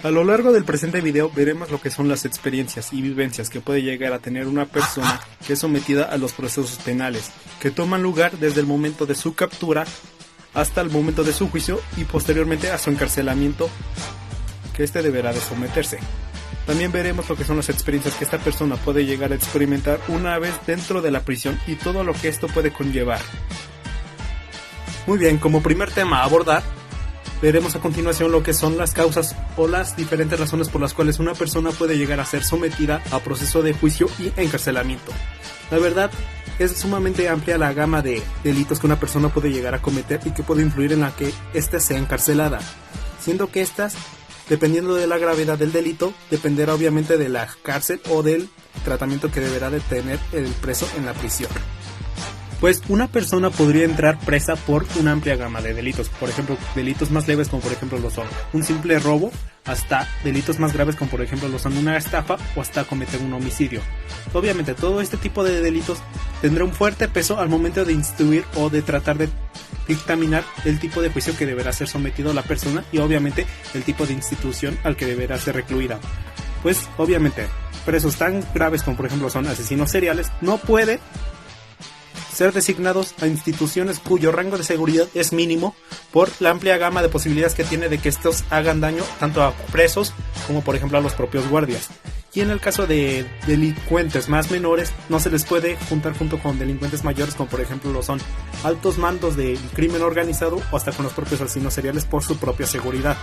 A lo largo del presente video veremos lo que son las experiencias y vivencias que puede llegar a tener una persona que es sometida a los procesos penales, que toman lugar desde el momento de su captura hasta el momento de su juicio y posteriormente a su encarcelamiento, que éste deberá de someterse. También veremos lo que son las experiencias que esta persona puede llegar a experimentar una vez dentro de la prisión y todo lo que esto puede conllevar. Muy bien, como primer tema a abordar, veremos a continuación lo que son las causas o las diferentes razones por las cuales una persona puede llegar a ser sometida a proceso de juicio y encarcelamiento. La verdad, es sumamente amplia la gama de delitos que una persona puede llegar a cometer y que puede influir en la que ésta sea encarcelada, siendo que estas, dependiendo de la gravedad del delito, dependerá obviamente de la cárcel o del tratamiento que deberá de tener el preso en la prisión. Pues una persona podría entrar presa por una amplia gama de delitos, por ejemplo, delitos más leves como por ejemplo lo son un simple robo, hasta delitos más graves como por ejemplo lo son una estafa o hasta cometer un homicidio. Obviamente todo este tipo de delitos tendrá un fuerte peso al momento de instruir o de tratar de dictaminar el tipo de juicio que deberá ser sometido a la persona y obviamente el tipo de institución al que deberá ser recluida. Pues obviamente presos tan graves como por ejemplo son asesinos seriales no pueden ser designados a instituciones cuyo rango de seguridad es mínimo por la amplia gama de posibilidades que tiene de que estos hagan daño tanto a presos como por ejemplo a los propios guardias. Y en el caso de delincuentes más menores no se les puede juntar junto con delincuentes mayores como por ejemplo lo son altos mandos del crimen organizado o hasta con los propios asesinos seriales por su propia seguridad.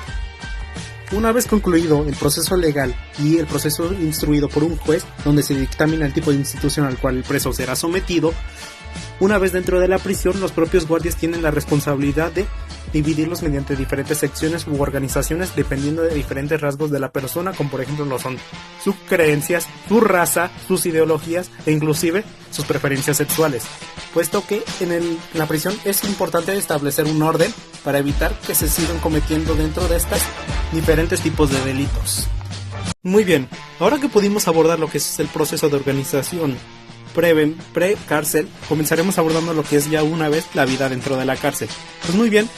Una vez concluido el proceso legal y el proceso instruido por un juez donde se dictamina el tipo de institución al cual el preso será sometido, una vez dentro de la prisión, los propios guardias tienen la responsabilidad de dividirlos mediante diferentes secciones u organizaciones dependiendo de diferentes rasgos de la persona, como por ejemplo lo son sus creencias, su raza, sus ideologías e inclusive sus preferencias sexuales, puesto que en la prisión es importante establecer un orden para evitar que se sigan cometiendo dentro de estas diferentes tipos de delitos. Muy bien, ahora que pudimos abordar lo que es el proceso de organización pre-cárcel, comenzaremos abordando lo que es ya una vez la vida dentro de la cárcel. Pues muy bien,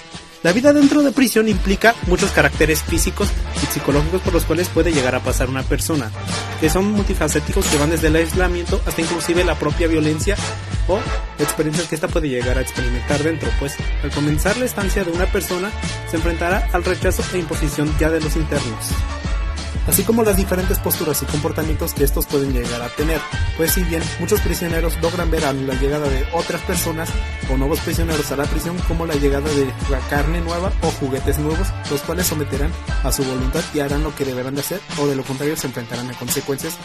la vida dentro de prisión implica muchos caracteres físicos y psicológicos por los cuales puede llegar a pasar una persona, que son multifacéticos, que van desde el aislamiento hasta inclusive la propia violencia o experiencias que ésta puede llegar a experimentar dentro, pues al comenzar la estancia de una persona se enfrentará al rechazo e imposición ya de los internos, así como las diferentes posturas y comportamientos que estos pueden llegar a tener. Pues si bien muchos prisioneros logran ver a la llegada de otras personas o nuevos prisioneros a la prisión como la llegada de carne nueva o juguetes nuevos, los cuales someterán a su voluntad y harán lo que deberán de hacer, o de lo contrario se enfrentarán a consecuencias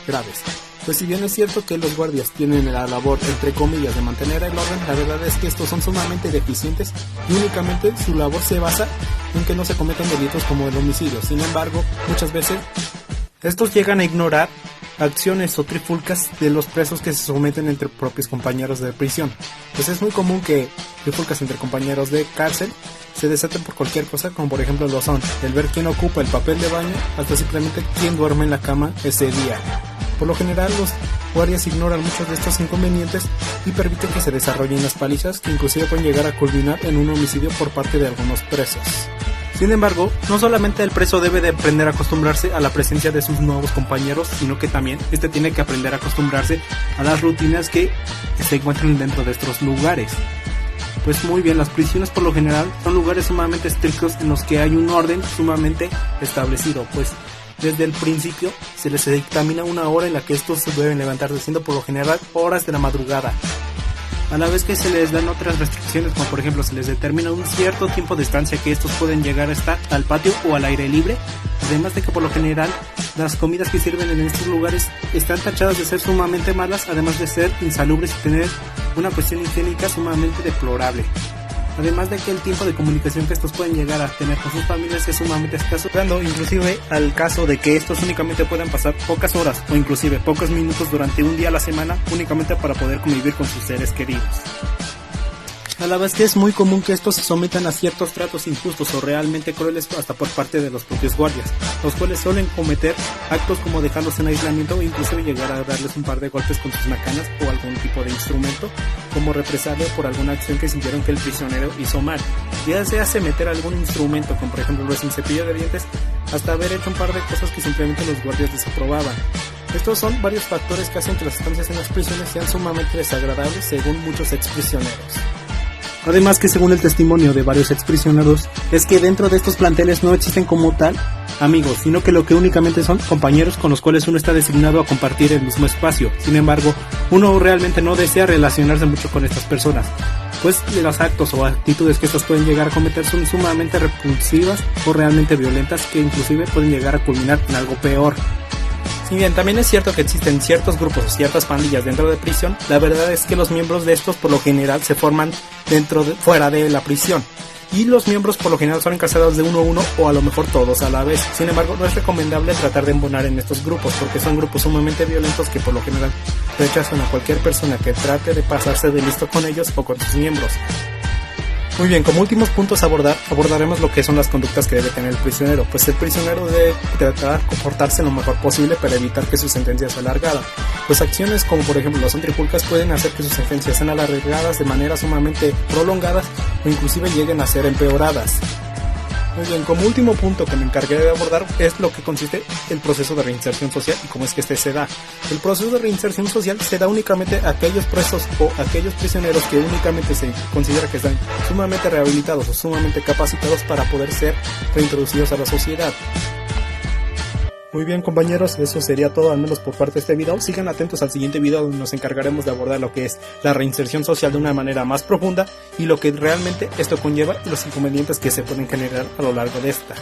graves. Pues si bien es cierto que los guardias tienen la labor, entre comillas, de mantener el orden, la verdad es que estos son sumamente deficientes y únicamente su labor se basa en que no se cometan delitos como el homicidio. Sin embargo, muchas veces estos llegan a ignorar acciones o trifulcas de los presos que se someten entre propios compañeros de prisión. Pues es muy común que trifulcas entre compañeros de cárcel se desaten por cualquier cosa, como por ejemplo lo son el ver quién ocupa el papel de baño hasta simplemente quién duerme en la cama ese día. Por lo general los guardias ignoran muchos de estos inconvenientes y permiten que se desarrollen las palizas que inclusive pueden llegar a culminar en un homicidio por parte de algunos presos. Sin embargo, no solamente el preso debe de aprender a acostumbrarse a la presencia de sus nuevos compañeros, sino que también este tiene que aprender a acostumbrarse a las rutinas que se encuentran dentro de estos lugares. Pues muy bien, las prisiones por lo general son lugares sumamente estrictos en los que hay un orden sumamente establecido, pues desde el principio se les dictamina una hora en la que estos se deben levantar, siendo por lo general horas de la madrugada, a la vez que se les dan otras restricciones, como por ejemplo se les determina un cierto tiempo de estancia que estos pueden llegar a estar al patio o al aire libre, además de que por lo general las comidas que sirven en estos lugares están tachadas de ser sumamente malas, además de ser insalubres y tener una cuestión higiénica sumamente deplorable. Además de que el tiempo de comunicación que estos pueden llegar a tener con sus familias es sumamente escaso, dando inclusive al caso de que estos únicamente puedan pasar pocas horas o inclusive pocos minutos durante un día a la semana únicamente para poder convivir con sus seres queridos. A la vez que es muy común que estos se sometan a ciertos tratos injustos o realmente crueles hasta por parte de los propios guardias, los cuales suelen cometer actos como dejarlos en aislamiento o incluso llegar a darles un par de golpes con sus macanas o algún tipo de instrumento como represalia por alguna acción que sintieron que el prisionero hizo mal, ya sea meter algún instrumento como por ejemplo un cepillo de dientes, hasta haber hecho un par de cosas que simplemente los guardias desaprobaban. Estos son varios factores que hacen que las estancias en las prisiones sean sumamente desagradables según muchos exprisioneros. Además que según el testimonio de varios exprisioneros, es que dentro de estos planteles no existen como tal amigos, sino que lo que únicamente son compañeros con los cuales uno está designado a compartir el mismo espacio. Sin embargo, uno realmente no desea relacionarse mucho con estas personas, pues los actos o actitudes que estos pueden llegar a cometer son sumamente repulsivas o realmente violentas que inclusive pueden llegar a culminar en algo peor. Si bien también es cierto que existen ciertos grupos o ciertas pandillas dentro de prisión, la verdad es que los miembros de estos por lo general se forman fuera de la prisión. Y los miembros por lo general son encarcelados de uno a uno o a lo mejor todos a la vez. Sin embargo, no es recomendable tratar de embonar en estos grupos porque son grupos sumamente violentos que por lo general rechazan a cualquier persona que trate de pasarse de listo con ellos o con sus miembros. Muy bien, como últimos puntos abordaremos lo que son las conductas que debe tener el prisionero, pues el prisionero debe tratar de comportarse lo mejor posible para evitar que su sentencia sea alargada, pues acciones como por ejemplo las trifulcas pueden hacer que sus sentencias sean alargadas de manera sumamente prolongadas o inclusive lleguen a ser empeoradas. Muy bien, como último punto que me encargué de abordar es lo que consiste el proceso de reinserción social y cómo es que este se da. El proceso de reinserción social se da únicamente a aquellos presos o aquellos prisioneros que únicamente se considera que están sumamente rehabilitados o sumamente capacitados para poder ser reintroducidos a la sociedad. Muy bien compañeros, eso sería todo al menos por parte de este video. Sigan atentos al siguiente video donde nos encargaremos de abordar lo que es la reinserción social de una manera más profunda y lo que realmente esto conlleva y los inconvenientes que se pueden generar a lo largo de esta.